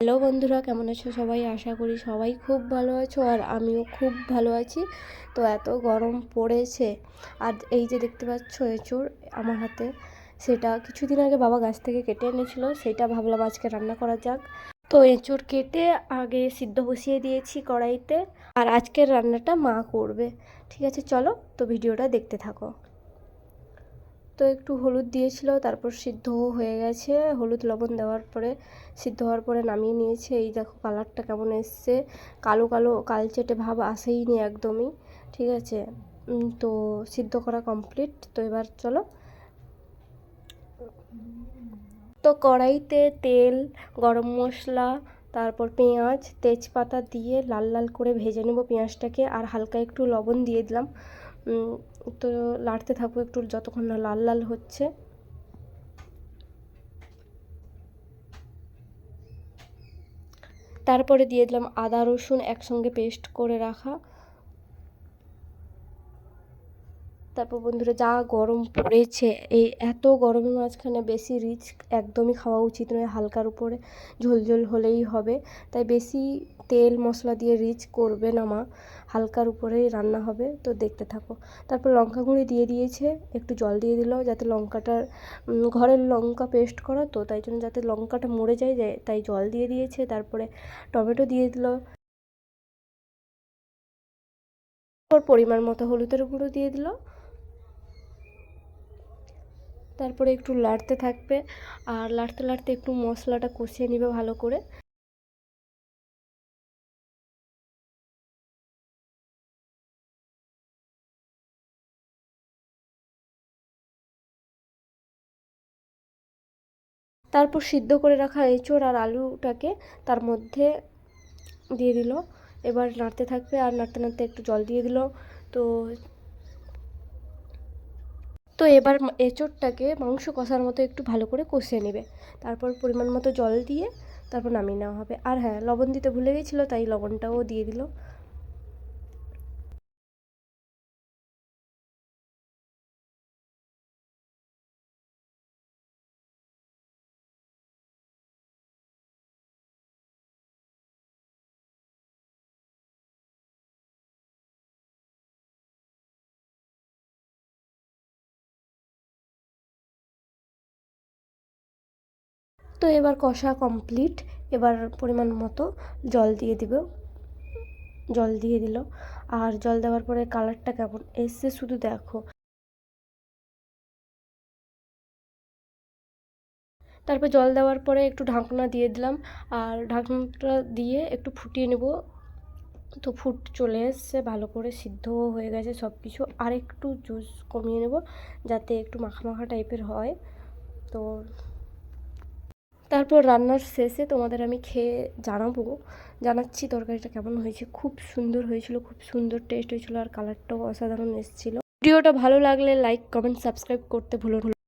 Hello বন্ধুরা, কেমন আছো সবাই? আশা করি সবাই খুব ভালো আছো আর আমিও খুব ভালো আছি। তো এত গরম পড়েছে, আর এই যে দেখতে পাচ্ছ এঁচোড় আমার হাতে, সেটা কিছুদিন আগে বাবা গাছ থেকে কেটে এনেছিল, সেটা ভাবলাম আজকে রান্না করা যাক। তো এঁচোড় কেটে আগে সিদ্ধ বসিয়ে দিয়েছি কড়াইতে, আর আজকের রান্নাটা মা করবে। ঠিক আছে, চলো তো ভিডিওটা দেখতে থাকো। তো একটু হলুদ দিয়েছিল, তারপর সিদ্ধ হয়ে গেছে। হলুদ লবণ দেওয়ার পরে সিদ্ধ হওয়ার পরে নামিয়ে নিয়েছে। এই দেখো কালারটা কেমন এসছে, কালো কালো কালচেটে ভাব আসেইনি একদমই। ঠিক আছে, তো সিদ্ধ করা কমপ্লিট। তো এবার চলো, তো কড়াইতে তেল, গরম মশলা, তারপর পেঁয়াজ, তেজপাতা দিয়ে লাল লাল করে ভেজে নেব পেঁয়াজটাকে, আর হালকা একটু লবণ দিয়ে দিলাম। তো লাড়তে থাকবো একটু যতক্ষণ না লাল লাল হচ্ছে। তারপরে দিয়ে দিলাম আদা রসুন একসঙ্গে পেস্ট করে রাখা। তারপর বন্ধুরা, যা গরম পড়েছে, এই এত গরমের মাঝখানে বেশি রিচ একদমই খাওয়া উচিত নয়, হালকার উপরে ঝোল ঝোল হলেই হবে। তাই বেশি তেল মশলা দিয়ে রিচ করবে না মা, হালকার উপরেই রান্না হবে। তো দেখতে থাকো। তারপর লঙ্কা গুঁড়ি দিয়ে দিয়েছে, একটু জল দিয়ে দিল যাতে লঙ্কাটার, ঘরের লঙ্কা পেস্ট করা তো তাই জন্য যাতে লঙ্কাটা মরে যায় তাই জল দিয়ে দিয়েছে। তারপরে টমেটো দিয়ে দিল, তারপর পরিমাণ মতো হলুদের গুঁড়ো দিয়ে দিল। তারপরে একটু লাড়তে থাকবে, আর লাড়তে লাড়তে একটু মশলাটা কষিয়ে নেবে ভালো করে। তারপর সিদ্ধ করে রাখা এঁচোড় আর আলুটাকে তার মধ্যে দিয়ে দিল। এবার নাড়তে থাকবে, আর নাড়তে নাড়তে একটু জল দিয়ে দিল। তো তো এবার এঁচোড়টাকে মাংস কষার মতো একটু ভালো করে কষিয়ে নেবে। তারপর পরিমাণ মতো জল দিয়ে তারপর নামিয়ে নেওয়া হবে। আর হ্যাঁ, লবণ দিতে ভুলে গেছিলো, তাই লবণটাও দিয়ে দিল। তো এবার কষা কমপ্লিট। এবার পরিমাণ মতো জল দিয়ে দিব, জল দিয়ে দিল। আর জল দেওয়ার পরে কালারটা কেমন এসছে শুধু দেখো। তারপর জল দেওয়ার পরে একটু ঢাকনা দিয়ে দিলাম, আর ঢাকনাটা দিয়ে একটু ফুটিয়ে নেব। তো ফুট চলে এসছে, ভালো করে সিদ্ধও হয়ে গেছে সব কিছু। আর একটু জুস কমিয়ে নেব যাতে একটু মাখা মাখা টাইপের হয়। তো তারপর রান্নার শেষে তোমাদের আমি খেয়ে জানাচ্ছি তরকারিটা কেমন হয়েছে। খুব সুন্দর হয়েছিল, খুব সুন্দর টেস্ট হয়েছিল, আর কালারটাও অসাধারণ এসেছিলো। ভিডিওটা ভালো লাগলে লাইক কমেন্ট সাবস্ক্রাইব করতে ভুলো না।